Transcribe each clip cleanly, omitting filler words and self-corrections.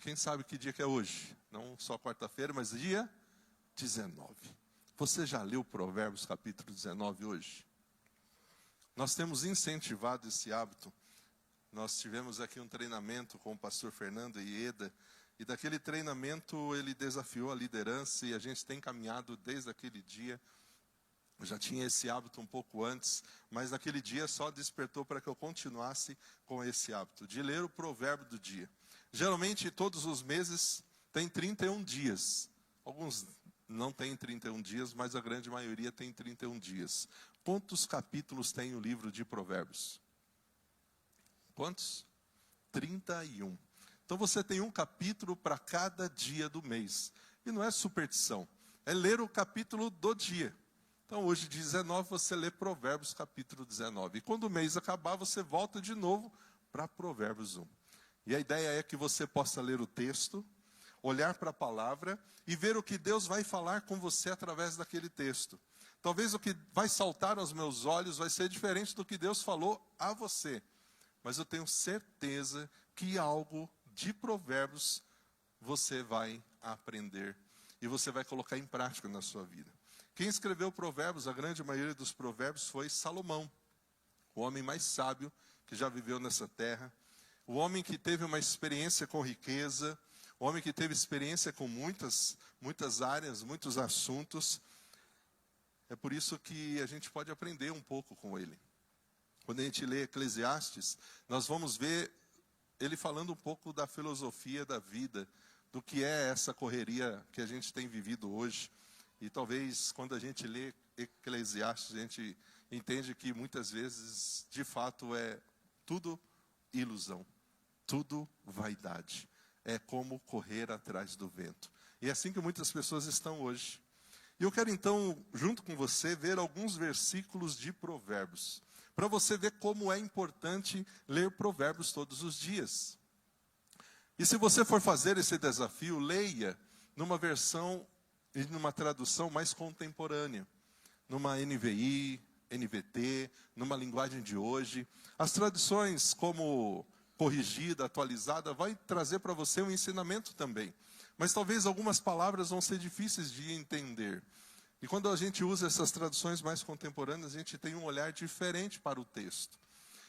Quem sabe que dia que é hoje? Não só quarta-feira, mas dia 19. Você já leu Provérbios capítulo 19 hoje? Nós temos incentivado esse hábito. Nós tivemos aqui um treinamento com o pastor Fernando e Eda, e daquele treinamento ele desafiou a liderança e a gente tem caminhado desde aquele dia. Eu já tinha esse hábito um pouco antes, mas naquele dia só despertou para que eu continuasse com esse hábito, de ler o provérbio do dia. Geralmente todos os meses tem 31 dias. Alguns não têm 31 dias, mas a grande maioria tem 31 dias. Quantos capítulos tem o livro de Provérbios? Quantos? 31. Então você tem um capítulo para cada dia do mês. E não é superstição, é ler o capítulo do dia. Então hoje, 19, você lê Provérbios capítulo 19. E quando o mês acabar, você volta de novo para Provérbios 1. E a ideia é que você possa ler o texto, olhar para a palavra e ver o que Deus vai falar com você através daquele texto. Talvez o que vai saltar aos meus olhos vai ser diferente do que Deus falou a você. Mas eu tenho certeza que algo de Provérbios você vai aprender e você vai colocar em prática na sua vida. Quem escreveu Provérbios, a grande maioria dos Provérbios, foi Salomão, o homem mais sábio que já viveu nessa terra, o homem que teve uma experiência com riqueza, o homem que teve experiência com muitas áreas, muitos assuntos. É por isso que a gente pode aprender um pouco com ele. Quando a gente lê Eclesiastes, nós vamos ver ele falando um pouco da filosofia da vida, do que é essa correria que a gente tem vivido hoje. E talvez quando a gente lê Eclesiastes, a gente entende que muitas vezes, de fato, é tudo ilusão, tudo vaidade. É como correr atrás do vento. E é assim que muitas pessoas estão hoje. E eu quero então, junto com você, ver alguns versículos de Provérbios, para você ver como é importante ler Provérbios todos os dias. E se você for fazer esse desafio, leia numa versão e numa tradução mais contemporânea, numa NVI, NVT, numa linguagem de hoje. As traduções como corrigida, atualizada, vai trazer para você um ensinamento também. Mas talvez algumas palavras vão ser difíceis de entender. E quando a gente usa essas traduções mais contemporâneas, a gente tem um olhar diferente para o texto.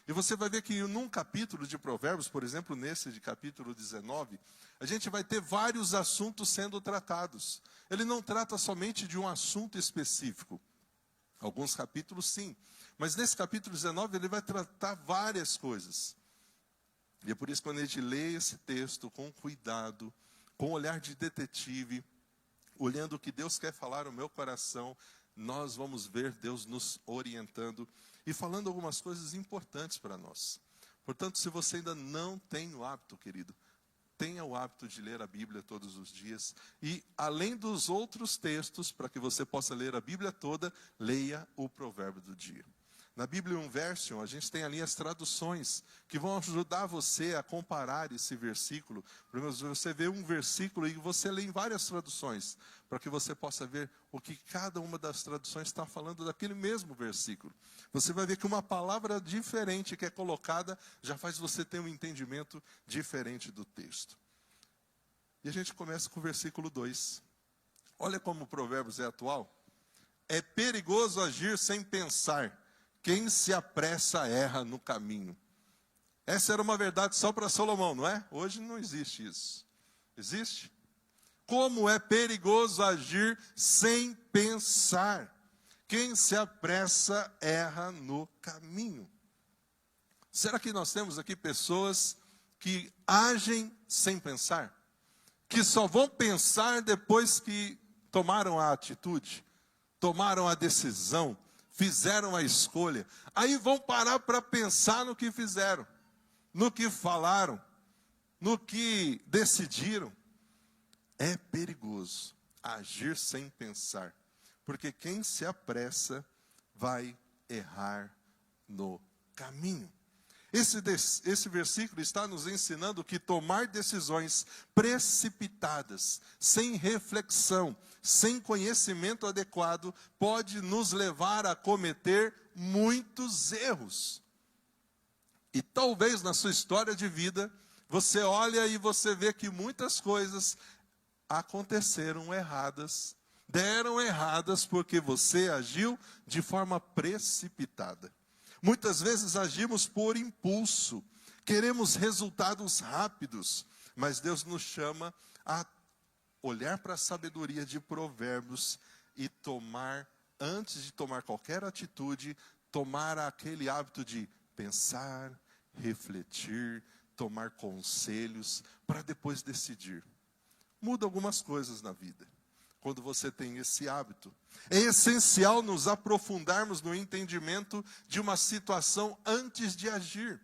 E você vai ver que num capítulo de Provérbios, por exemplo, nesse de capítulo 19, a gente vai ter vários assuntos sendo tratados. Ele não trata somente de um assunto específico. Alguns capítulos sim. Mas nesse capítulo 19 ele vai tratar várias coisas. E é por isso que quando a gente lê esse texto com cuidado, com olhar de detetive, olhando o que Deus quer falar no meu coração, nós vamos ver Deus nos orientando e falando algumas coisas importantes para nós. Portanto, se você ainda não tem o hábito, querido, tenha o hábito de ler a Bíblia todos os dias. E, além dos outros textos, para que você possa ler a Bíblia toda, leia o provérbio do dia. Na Bíblia Version, a gente tem ali as traduções que vão ajudar você a comparar esse versículo. Você vê um versículo e você lê em várias traduções, para que você possa ver o que cada uma das traduções está falando daquele mesmo versículo. Você vai ver que uma palavra diferente que é colocada já faz você ter um entendimento diferente do texto. E a gente começa com o versículo 2. Olha como o Provérbios é atual. É perigoso agir sem pensar. Quem se apressa erra no caminho. Essa era uma verdade só para Salomão, não é? Hoje não existe isso. Existe? Como é perigoso agir sem pensar. Quem se apressa erra no caminho. Será que nós temos aqui pessoas que agem sem pensar? Que só vão pensar depois que tomaram a atitude, tomaram a decisão, fizeram a escolha. Aí vão parar para pensar no que fizeram, no que falaram, no que decidiram. É perigoso agir sem pensar, porque quem se apressa vai errar no caminho. Esse versículo está nos ensinando que tomar decisões precipitadas, sem reflexão, sem conhecimento adequado, pode nos levar a cometer muitos erros. E talvez na sua história de vida, Você olha e você vê que muitas coisas aconteceram erradas, deram erradas porque você agiu de forma precipitada. Muitas vezes agimos por impulso, queremos resultados rápidos, mas Deus nos chama a olhar para a sabedoria de Provérbios e tomar, antes de tomar qualquer atitude, tomar aquele hábito de pensar, refletir, tomar conselhos, para depois decidir. Muda algumas coisas na vida, quando você tem esse hábito. É essencial nos aprofundarmos no entendimento de uma situação antes de agir.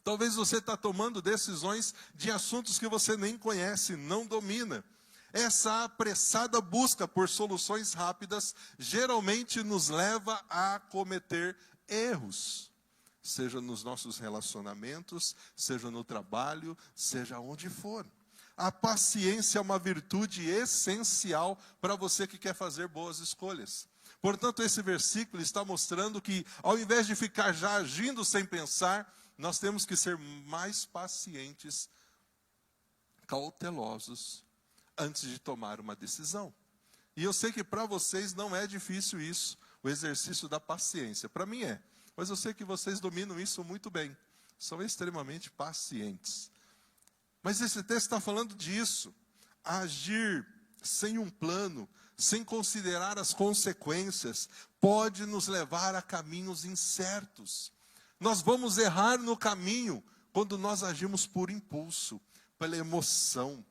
Talvez você está tomando decisões de assuntos que você nem conhece, não domina. Essa apressada busca por soluções rápidas geralmente nos leva a cometer erros. Seja nos nossos relacionamentos, seja no trabalho, seja onde for. A paciência é uma virtude essencial para você que quer fazer boas escolhas. Portanto, esse versículo está mostrando que, ao invés de ficar já agindo sem pensar, nós temos que ser mais pacientes, cautelosos, antes de tomar uma decisão. E eu sei que para vocês não é difícil isso, o exercício da paciência. Para mim é, mas eu sei que vocês dominam isso muito bem. São extremamente pacientes. Mas esse texto está falando disso. Agir sem um plano, sem considerar as consequências, pode nos levar a caminhos incertos. Nós vamos errar no caminho quando nós agimos por impulso, pela emoção.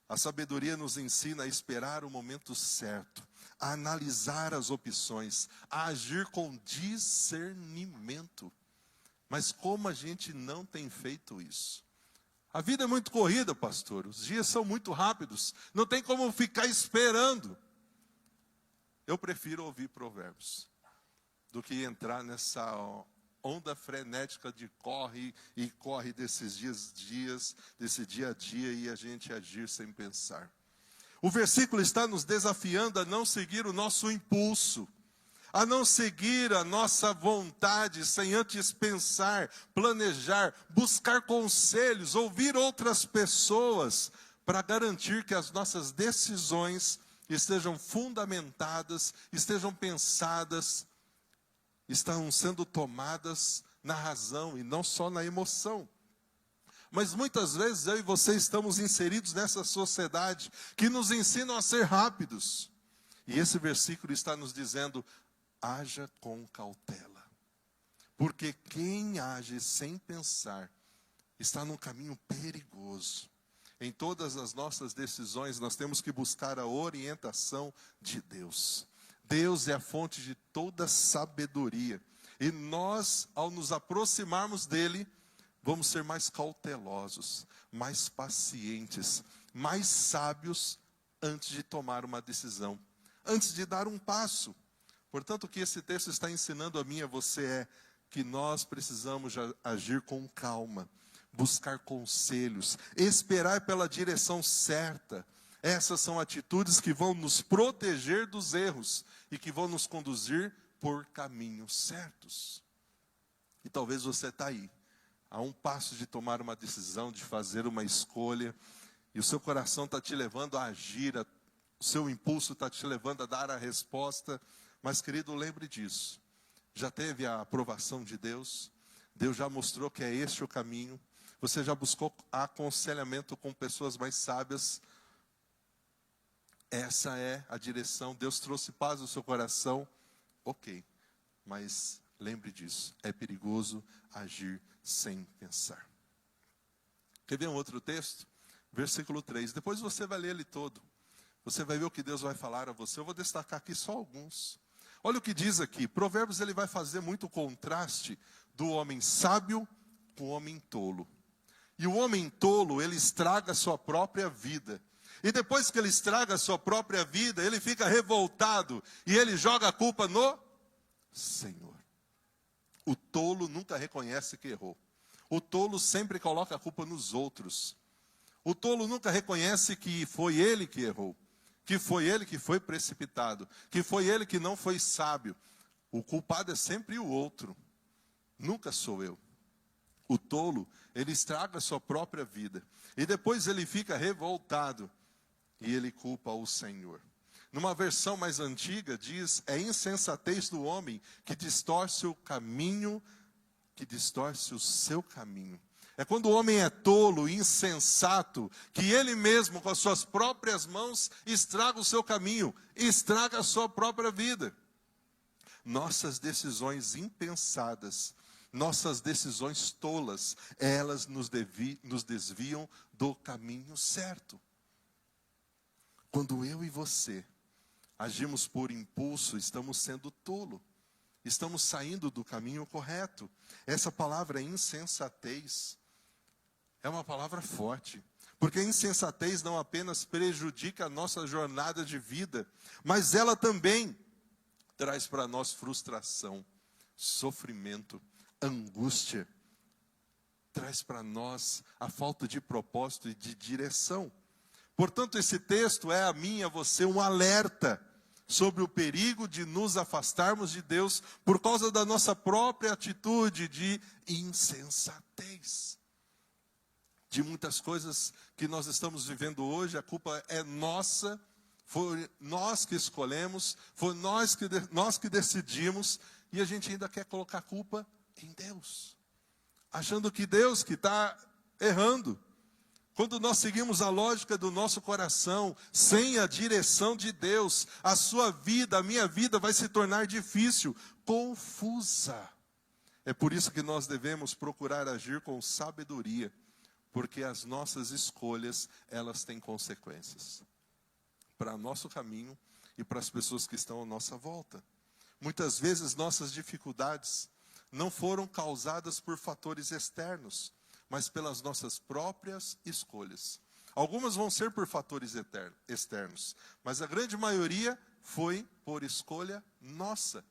A sabedoria nos ensina a esperar o momento certo, a analisar as opções, a agir com discernimento. Mas como a gente não tem feito isso? A vida é muito corrida, pastor. Os dias são muito rápidos. Não tem como ficar esperando. Eu prefiro ouvir Provérbios do que entrar nessa onda frenética de corre e corre desses dias, desse dia a dia, e a gente agir sem pensar. O versículo está nos desafiando a não seguir o nosso impulso, a não seguir a nossa vontade sem antes pensar, planejar, buscar conselhos, ouvir outras pessoas, para garantir que as nossas decisões estejam fundamentadas, estejam pensadas, estão sendo tomadas na razão e não só na emoção. Mas muitas vezes eu e você estamos inseridos nessa sociedade que nos ensina a ser rápidos. E esse versículo está nos dizendo: haja com cautela. Porque quem age sem pensar está num caminho perigoso. Em todas as nossas decisões nós temos que buscar a orientação de Deus. Deus é a fonte de toda sabedoria. E nós, ao nos aproximarmos dele, vamos ser mais cautelosos, mais pacientes, mais sábios antes de tomar uma decisão, antes de dar um passo. Portanto, o que esse texto está ensinando a mim e a você é que nós precisamos agir com calma, buscar conselhos, esperar pela direção certa. Essas são atitudes que vão nos proteger dos erros e que vão nos conduzir por caminhos certos. E talvez você está aí, a um passo de tomar uma decisão, de fazer uma escolha, e o seu coração está te levando a agir, o seu impulso está te levando a dar a resposta. Mas, querido, lembre disso. Já teve a aprovação de Deus? Deus já mostrou que é este o caminho? Você já buscou aconselhamento com pessoas mais sábias? Essa é a direção. Deus trouxe paz ao seu coração? Ok, mas lembre disso. É perigoso agir sem pensar. Quer ver um outro texto? Versículo 3. Depois você vai ler ele todo. Você vai ver o que Deus vai falar a você. Eu vou destacar aqui só alguns. Olha o que diz aqui. Provérbios ele vai fazer muito contraste do homem sábio com o homem tolo. E o homem tolo, ele estraga a sua própria vida. E depois que ele estraga a sua própria vida, ele fica revoltado. E ele joga a culpa no Senhor. O tolo nunca reconhece que errou. O tolo sempre coloca a culpa nos outros. O tolo nunca reconhece que foi ele que errou. Que foi ele que foi precipitado. Que foi ele que não foi sábio. O culpado é sempre o outro. Nunca sou eu. O tolo, ele estraga a sua própria vida. E depois ele fica revoltado e ele culpa o Senhor. Numa versão mais antiga diz, é insensatez do homem que distorce o caminho, que distorce o seu caminho. É quando o homem é tolo, insensato, que ele mesmo com as suas próprias mãos estraga o seu caminho, estraga a sua própria vida. Nossas decisões impensadas, nossas decisões tolas, elas nos desviam do caminho certo. Quando eu e você agimos por impulso, estamos sendo tolo. Estamos saindo do caminho correto. Essa palavra insensatez é uma palavra forte. Porque a insensatez não apenas prejudica a nossa jornada de vida, mas ela também traz para nós frustração, sofrimento, angústia. Traz para nós a falta de propósito e de direção. Portanto, esse texto é a mim e a você um alerta sobre o perigo de nos afastarmos de Deus por causa da nossa própria atitude de insensatez. De muitas coisas que nós estamos vivendo hoje, a culpa é nossa, foi nós que escolhemos, foi nós que decidimos, e a gente ainda quer colocar a culpa em Deus, achando que Deus que está errando. Quando nós seguimos a lógica do nosso coração, sem a direção de Deus, a sua vida, a minha vida vai se tornar difícil, confusa. É por isso que nós devemos procurar agir com sabedoria, porque as nossas escolhas, elas têm consequências para o nosso caminho e para as pessoas que estão à nossa volta. Muitas vezes nossas dificuldades não foram causadas por fatores externos, mas pelas nossas próprias escolhas. Algumas vão ser por fatores externos, mas a grande maioria foi por escolha nossa.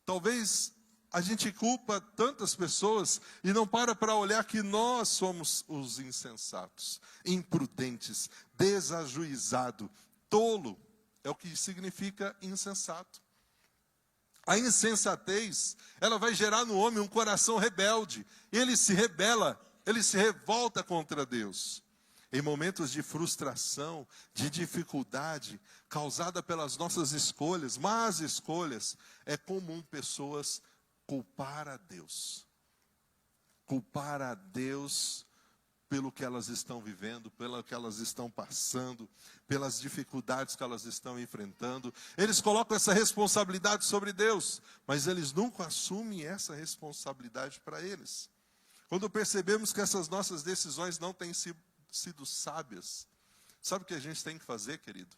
Talvez a gente culpa tantas pessoas e não para olhar que nós somos os insensatos, imprudentes, desajuizado, tolo, é o que significa insensato. A insensatez, ela vai gerar no homem um coração rebelde, ele se rebela, ele se revolta contra Deus. Em momentos de frustração, de dificuldade, causada pelas nossas escolhas, más escolhas, é comum pessoas culpar a Deus. Culpar a Deus pelo que elas estão vivendo, pelo que elas estão passando, pelas dificuldades que elas estão enfrentando. Eles colocam essa responsabilidade sobre Deus, mas eles nunca assumem essa responsabilidade para eles. Quando percebemos que essas nossas decisões não têm sido sábias, sabe o que a gente tem que fazer, querido?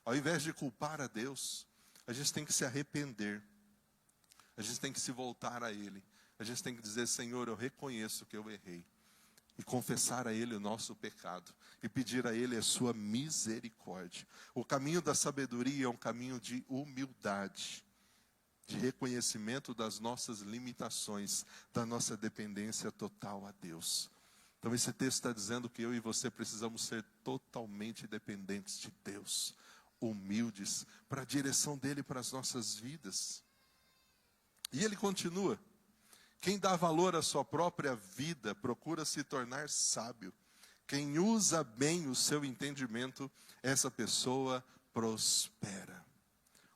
Ao invés de culpar a Deus, a gente tem que se arrepender. A gente tem que se voltar a Ele. A gente tem que dizer, Senhor, eu reconheço que eu errei. E confessar a Ele o nosso pecado. E pedir a Ele a sua misericórdia. O caminho da sabedoria é um caminho de humildade. De reconhecimento das nossas limitações, da nossa dependência total a Deus. Então esse texto está dizendo que eu e você precisamos ser totalmente dependentes de Deus, humildes, para a direção dEle para as nossas vidas. E ele continua, quem dá valor à sua própria vida, procura se tornar sábio. Quem usa bem o seu entendimento, essa pessoa prospera.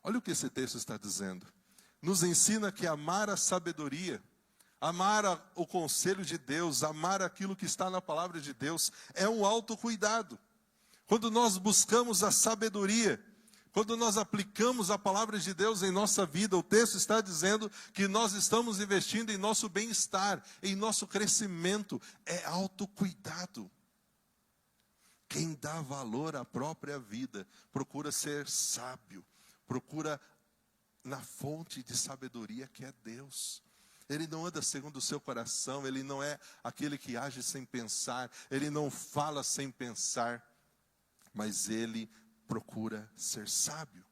Olha o que esse texto está dizendo. Nos ensina que amar a sabedoria, amar o conselho de Deus, amar aquilo que está na palavra de Deus, é um autocuidado. Quando nós buscamos a sabedoria, quando nós aplicamos a palavra de Deus em nossa vida, o texto está dizendo que nós estamos investindo em nosso bem-estar, em nosso crescimento, é autocuidado. Quem dá valor à própria vida, procura ser sábio, procura na fonte de sabedoria que é Deus. Ele não anda segundo o seu coração, ele não é aquele que age sem pensar, ele não fala sem pensar, mas ele procura ser sábio.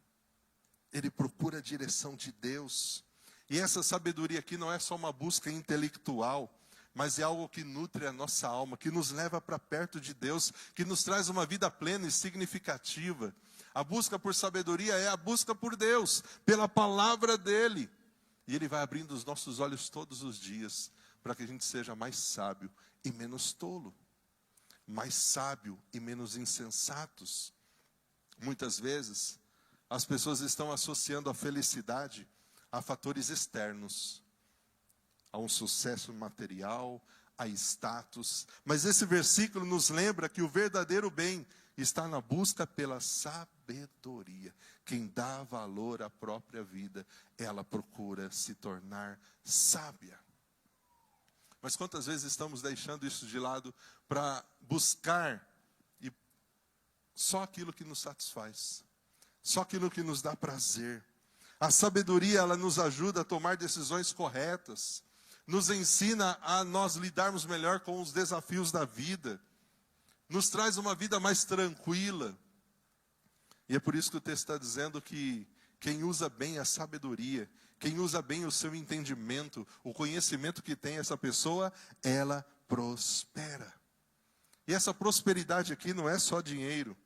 Ele procura a direção de Deus. E essa sabedoria aqui não é só uma busca intelectual, mas é algo que nutre a nossa alma, que nos leva para perto de Deus, que nos traz uma vida plena e significativa. A busca por sabedoria é a busca por Deus, pela palavra dEle. E Ele vai abrindo os nossos olhos todos os dias, para que a gente seja mais sábio e menos tolo, mais sábio e menos insensatos. Muitas vezes, as pessoas estão associando a felicidade a fatores externos, a um sucesso material, a status. Mas esse versículo nos lembra que o verdadeiro bem está na busca pela sabedoria. Quem dá valor à própria vida, ela procura se tornar sábia. Mas quantas vezes estamos deixando isso de lado para buscar só aquilo que nos satisfaz, só aquilo que nos dá prazer. A sabedoria, ela nos ajuda a tomar decisões corretas, nos ensina a nós lidarmos melhor com os desafios da vida, nos traz uma vida mais tranquila. E é por isso que o texto está dizendo que quem usa bem a sabedoria, quem usa bem o seu entendimento, o conhecimento que tem essa pessoa, ela prospera. E essa prosperidade aqui não é só dinheiro.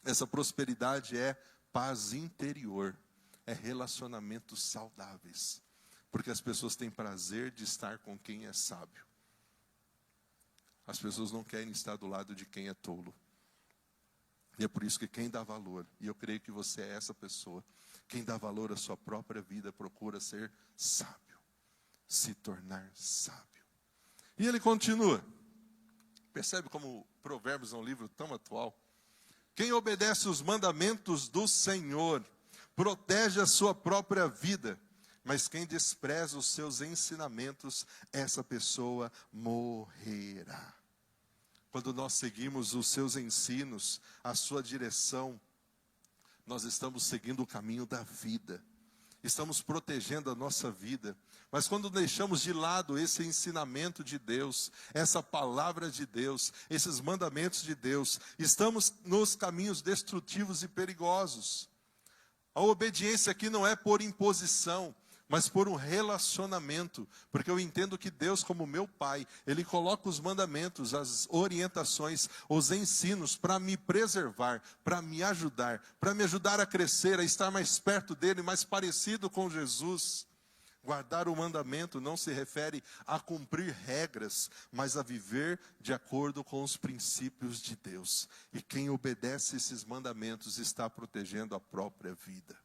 Essa prosperidade é paz interior, é relacionamentos saudáveis. Porque as pessoas têm prazer de estar com quem é sábio. As pessoas não querem estar do lado de quem é tolo. E é por isso que quem dá valor, e eu creio que você é essa pessoa, quem dá valor à sua própria vida procura ser sábio, se tornar sábio. E ele continua. Percebe como Provérbios é um livro tão atual? Quem obedece os mandamentos do Senhor protege a sua própria vida, mas quem despreza os seus ensinamentos, essa pessoa morrerá. Quando nós seguimos os seus ensinos, a sua direção, nós estamos seguindo o caminho da vida. Estamos protegendo a nossa vida. Mas quando deixamos de lado esse ensinamento de Deus, essa palavra de Deus, esses mandamentos de Deus, estamos nos caminhos destrutivos e perigosos. A obediência aqui não é por imposição, mas por um relacionamento, porque eu entendo que Deus, como meu Pai, Ele coloca os mandamentos, as orientações, os ensinos para me preservar, para me ajudar a crescer, a estar mais perto dEle, mais parecido com Jesus. Guardar o mandamento não se refere a cumprir regras, mas a viver de acordo com os princípios de Deus. E quem obedece esses mandamentos está protegendo a própria vida.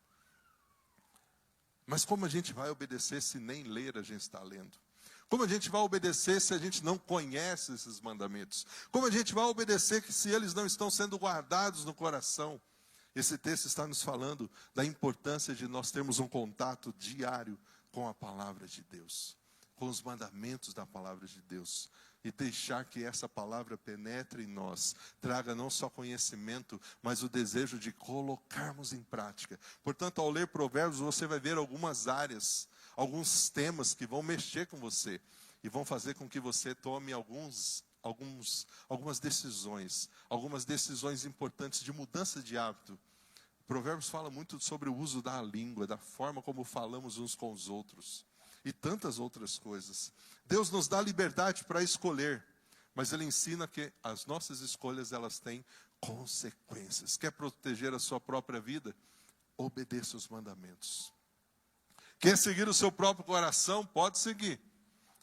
Mas como a gente vai obedecer se nem ler a gente está lendo? Como a gente vai obedecer se a gente não conhece esses mandamentos? Como a gente vai obedecer se eles não estão sendo guardados no coração? Esse texto está nos falando da importância de nós termos um contato diário com a palavra de Deus, com os mandamentos da palavra de Deus. E deixar que essa palavra penetre em nós, traga não só conhecimento, mas o desejo de colocarmos em prática. Portanto, ao ler Provérbios, você vai ver algumas áreas, alguns temas que vão mexer com você, e vão fazer com que você tome algumas decisões importantes de mudança de hábito. Provérbios fala muito sobre o uso da língua, da forma como falamos uns com os outros. E tantas outras coisas. Deus nos dá liberdade para escolher, mas Ele ensina que as nossas escolhas, elas têm consequências. Quer proteger a sua própria vida? Obedeça os mandamentos. Quer seguir o seu próprio coração? Pode seguir.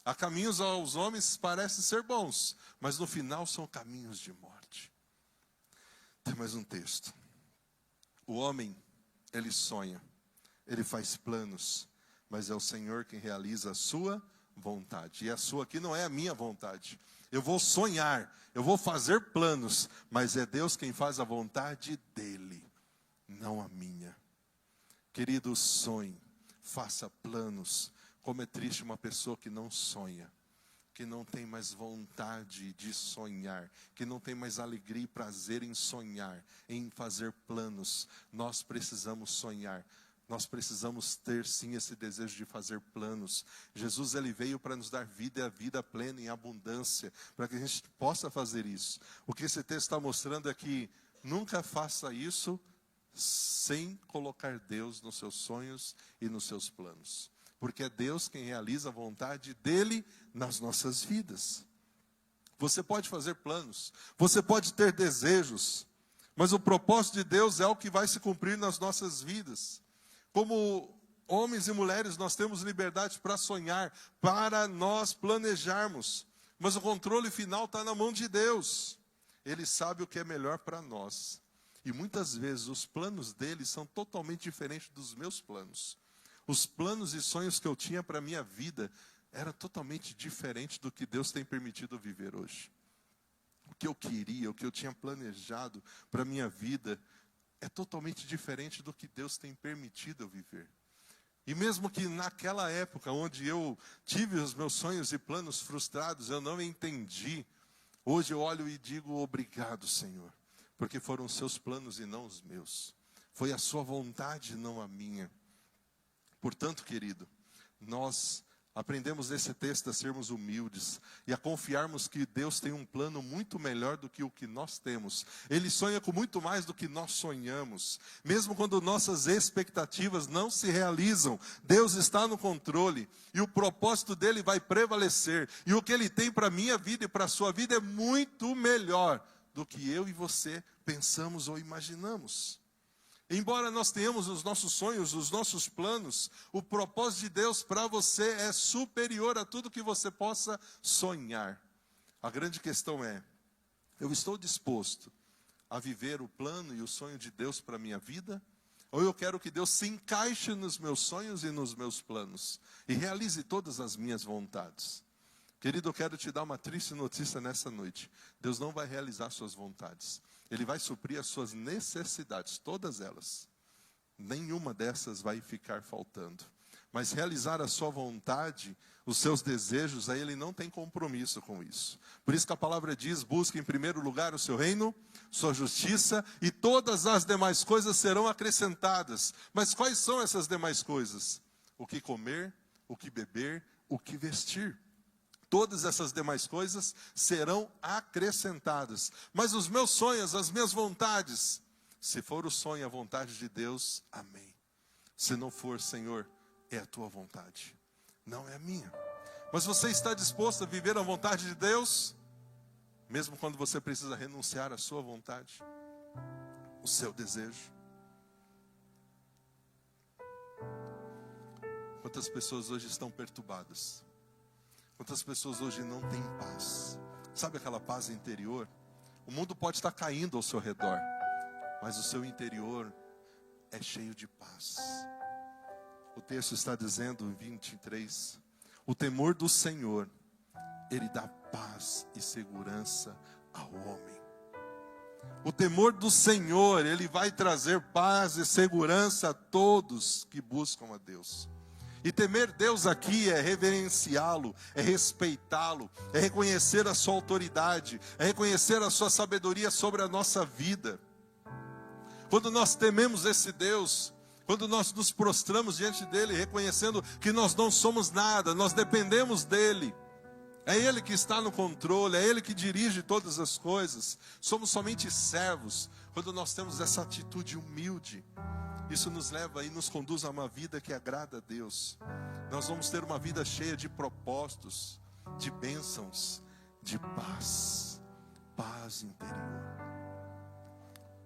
Há caminhos aos homens que parecem ser bons, mas no final são caminhos de morte. Tem mais um texto. O homem, ele sonha, ele faz planos, mas é o Senhor quem realiza a sua vontade. E a sua aqui não é a minha vontade. Eu vou sonhar, eu vou fazer planos, mas é Deus quem faz a vontade dEle, não a minha. Querido, sonhe, faça planos. Como é triste uma pessoa que não sonha, que não tem mais vontade de sonhar, que não tem mais alegria e prazer em sonhar, em fazer planos. Nós precisamos sonhar. Nós precisamos ter sim esse desejo de fazer planos. Jesus, ele veio para nos dar vida e a vida plena em abundância, para que a gente possa fazer isso. O que esse texto está mostrando é que nunca faça isso sem colocar Deus nos seus sonhos e nos seus planos. Porque é Deus quem realiza a vontade dEle nas nossas vidas. Você pode fazer planos, você pode ter desejos, mas o propósito de Deus é o que vai se cumprir nas nossas vidas. Como Homens e mulheres, nós temos liberdade para sonhar, para nós planejarmos. Mas o controle final está na mão de Deus. Ele sabe o que é melhor para nós. E muitas vezes os planos dele são totalmente diferentes dos meus planos. Os planos e sonhos que eu tinha para a minha vida eram totalmente diferentes do que Deus tem permitido eu viver hoje. O que eu queria, o que eu tinha planejado para a minha vida é totalmente diferente do que Deus tem permitido eu viver. E mesmo que naquela época onde eu tive os meus sonhos e planos frustrados, eu não entendi. Hoje eu olho e digo obrigado, Senhor, porque foram os seus planos e não os meus. Foi a sua vontade e não a minha. Portanto, querido, nós aprendemos nesse texto a sermos humildes e a confiarmos que Deus tem um plano muito melhor do que o que nós temos. Ele sonha com muito mais do que nós sonhamos. Mesmo quando nossas expectativas não se realizam, Deus está no controle e o propósito dele vai prevalecer. E o que ele tem para a minha vida e para a sua vida é muito melhor do que eu e você pensamos ou imaginamos. Embora nós tenhamos os nossos sonhos, os nossos planos, o propósito de Deus para você é superior a tudo que você possa sonhar. A grande questão é, eu estou disposto a viver o plano e o sonho de Deus para a minha vida? Ou eu quero que Deus se encaixe nos meus sonhos e nos meus planos e realize todas as minhas vontades? Querido, eu quero te dar uma triste notícia nessa noite. Deus não vai realizar suas vontades. Ele vai suprir as suas necessidades, todas elas. Nenhuma dessas vai ficar faltando. Mas realizar a sua vontade, os seus desejos, aí ele não tem compromisso com isso. Por isso que a palavra diz, busque em primeiro lugar o seu reino, sua justiça, e todas as demais coisas serão acrescentadas. Mas quais são essas demais coisas? O que comer, o que beber, o que vestir. Todas essas demais coisas serão acrescentadas. Mas os meus sonhos, as minhas vontades, se for o sonho, a vontade de Deus, amém. Se não for, Senhor, é a tua vontade, não é a minha. Mas você está disposto a viver a vontade de Deus? Mesmo quando você precisa renunciar à sua vontade, o seu desejo. Quantas pessoas hoje estão perturbadas? Quantas pessoas hoje não têm paz? Sabe aquela paz interior? O mundo pode estar caindo ao seu redor, mas o seu interior é cheio de paz. O texto está dizendo em 23, o temor do Senhor, ele dá paz e segurança ao homem. O temor do Senhor, ele vai trazer paz e segurança a todos que buscam a Deus. E temer Deus aqui é reverenciá-lo, é respeitá-lo, é reconhecer a sua autoridade, é reconhecer a sua sabedoria sobre a nossa vida. Quando nós tememos esse Deus, quando nós nos prostramos diante dele, reconhecendo que nós não somos nada, nós dependemos dele. É ele que está no controle, é ele que dirige todas as coisas. Somos somente servos. Quando nós temos essa atitude humilde, isso nos leva e nos conduz a uma vida que agrada a Deus. Nós vamos ter uma vida cheia de propósitos, de bênçãos, de paz. Paz interior.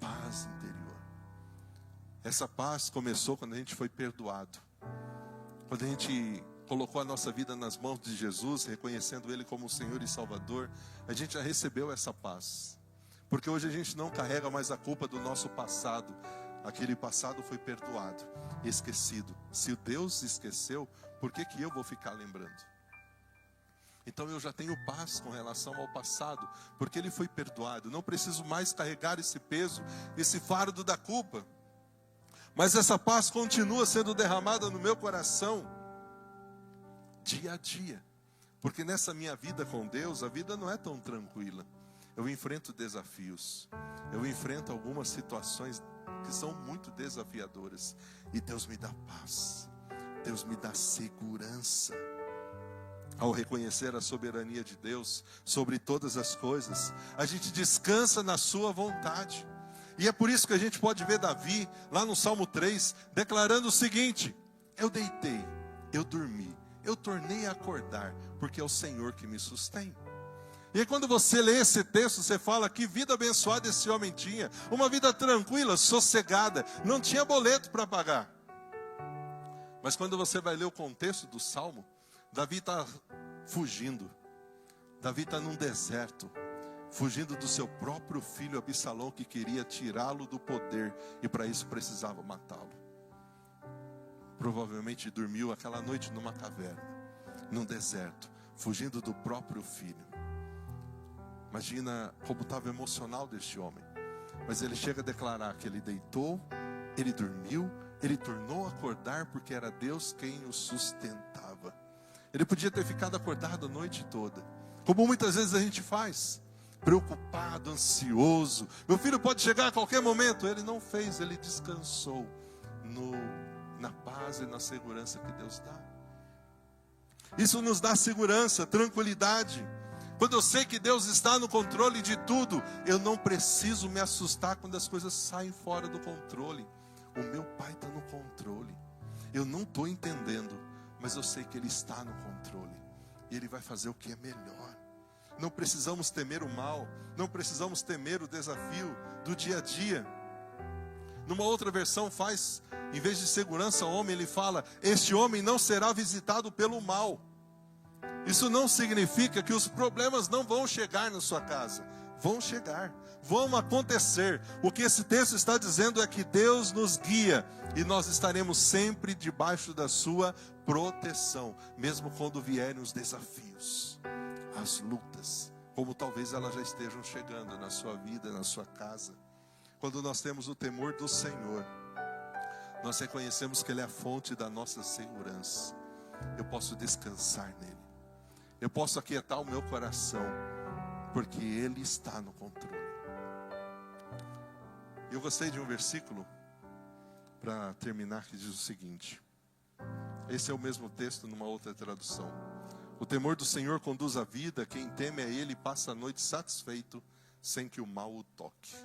Paz interior. Essa paz começou quando a gente foi perdoado. Quando a gente colocou a nossa vida nas mãos de Jesus, reconhecendo Ele como o Senhor e Salvador, a gente já recebeu essa paz. Porque hoje a gente não carrega mais a culpa do nosso passado. Aquele passado foi perdoado, esquecido. Se Deus esqueceu, por que eu vou ficar lembrando? Então eu já tenho paz com relação ao passado, porque ele foi perdoado. Não preciso mais carregar esse peso, esse fardo da culpa. Mas essa paz continua sendo derramada no meu coração, dia a dia. Porque nessa minha vida com Deus, a vida não é tão tranquila. Eu enfrento desafios, eu enfrento algumas situações que são muito desafiadoras, e Deus me dá paz, Deus me dá segurança, ao reconhecer a soberania de Deus sobre todas as coisas, a gente descansa na sua vontade, e é por isso que a gente pode ver Davi, lá no Salmo 3, declarando o seguinte, eu deitei, eu dormi, eu tornei a acordar, porque é o Senhor que me sustém. E aí quando você lê esse texto, você fala que vida abençoada esse homem tinha. Uma vida tranquila, sossegada, não tinha boleto para pagar. Mas quando você vai ler o contexto do Salmo, Davi está fugindo. Davi está num deserto, fugindo do seu próprio filho Absalão, que queria tirá-lo do poder, e para isso precisava matá-lo. Provavelmente dormiu aquela noite numa caverna, num deserto, fugindo do próprio filho. Imagina como estava o emocional deste homem. Mas ele chega a declarar que ele deitou, ele dormiu, ele tornou a acordar, porque era Deus quem o sustentava. Ele podia ter ficado acordado a noite toda, como muitas vezes a gente faz, preocupado, ansioso. Meu filho pode chegar a qualquer momento. Ele não fez, ele descansou na paz e na segurança que Deus dá. Isso nos dá segurança, tranquilidade. Quando eu sei que Deus está no controle de tudo, eu não preciso me assustar quando as coisas saem fora do controle. O meu Pai está no controle. Eu não estou entendendo, mas eu sei que Ele está no controle. E Ele vai fazer o que é melhor. Não precisamos temer o mal, não precisamos temer o desafio do dia a dia. Numa outra versão faz, em vez de segurança ao homem, ele fala: este homem não será visitado pelo mal. Isso não significa que os problemas não vão chegar na sua casa. Vão chegar, vão acontecer. O que esse texto está dizendo é que Deus nos guia e nós estaremos sempre debaixo da sua proteção, mesmo quando vierem os desafios, as lutas, como talvez elas já estejam chegando na sua vida, na sua casa. Quando nós temos o temor do Senhor, nós reconhecemos que Ele é a fonte da nossa segurança. Eu posso descansar nele. Eu posso aquietar o meu coração, porque Ele está no controle. Eu gostei de um versículo, para terminar, que diz o seguinte. Esse é o mesmo texto numa outra tradução. O temor do Senhor conduz a vida, quem teme a Ele passa a noite satisfeito, sem que o mal o toque.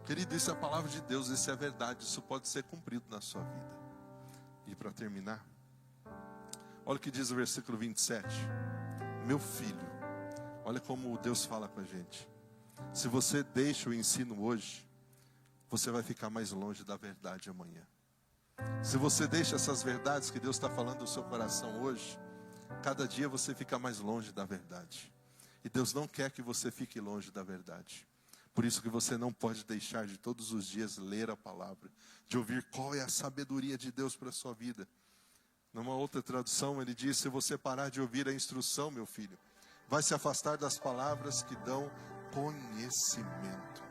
Querido, isso é a palavra de Deus, isso é a verdade, isso pode ser cumprido na sua vida. E para terminar, olha o que diz o versículo 27. Meu filho, olha como Deus fala com a gente. Se você deixa o ensino hoje, você vai ficar mais longe da verdade amanhã. Se você deixa essas verdades que Deus está falando no seu coração hoje, cada dia você fica mais longe da verdade. E Deus não quer que você fique longe da verdade. Por isso que você não pode deixar de todos os dias ler a palavra, de ouvir qual é a sabedoria de Deus para a sua vida. Numa outra tradução ele diz: se você parar de ouvir a instrução, meu filho, vai se afastar das palavras que dão conhecimento.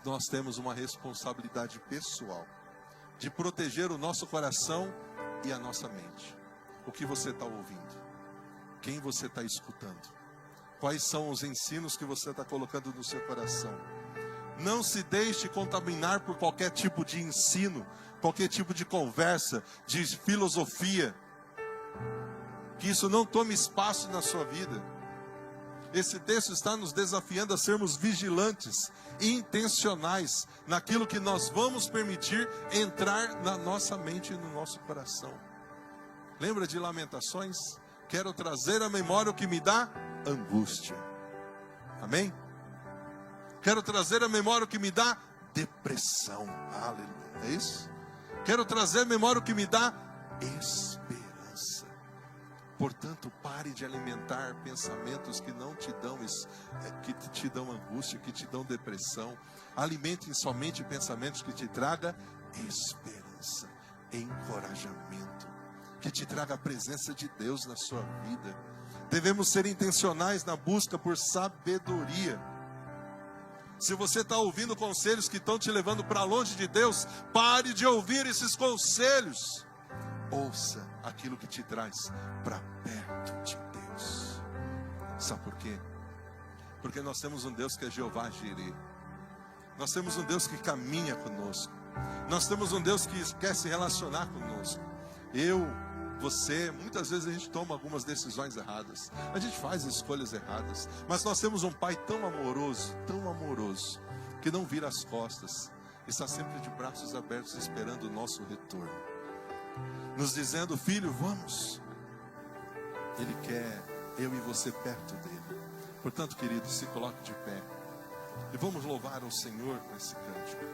Nós temos uma responsabilidade pessoal de proteger o nosso coração e a nossa mente. O que você está ouvindo? Quem você está escutando? Quais são os ensinos que você está colocando no seu coração? Não se deixe contaminar por qualquer tipo de ensino, qualquer tipo de conversa, de filosofia. Que isso não tome espaço na sua vida. Esse texto está nos desafiando a sermos vigilantes e intencionais naquilo que nós vamos permitir entrar na nossa mente e no nosso coração. Lembra de Lamentações? Quero trazer à memória o que me dá angústia. Amém? Quero trazer à memória o que me dá depressão. Aleluia. É isso? Quero trazer à memória o que me dá esperança. Portanto, pare de alimentar pensamentos que não te dão, que te dão angústia, que te dão depressão. Alimente somente pensamentos que te tragam esperança, encorajamento, que te traga a presença de Deus na sua vida. Devemos ser intencionais na busca por sabedoria. Se você está ouvindo conselhos que estão te levando para longe de Deus, pare de ouvir esses conselhos. Ouça aquilo que te traz para perto de Deus. Sabe por quê? Porque nós temos um Deus que é Jeová Jireh. Nós temos um Deus que caminha conosco. Nós temos um Deus que quer se relacionar conosco. Você, muitas vezes a gente toma algumas decisões erradas. A gente faz escolhas erradas. Mas nós temos um Pai tão amoroso, que não vira as costas. Está sempre de braços abertos esperando o nosso retorno. Nos dizendo: filho, vamos. Ele quer eu e você perto dele. Portanto, querido, se coloque de pé. E vamos louvar ao Senhor com esse cântico.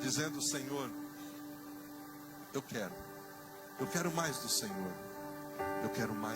Dizendo: Senhor, Eu quero mais do Senhor. Eu quero mais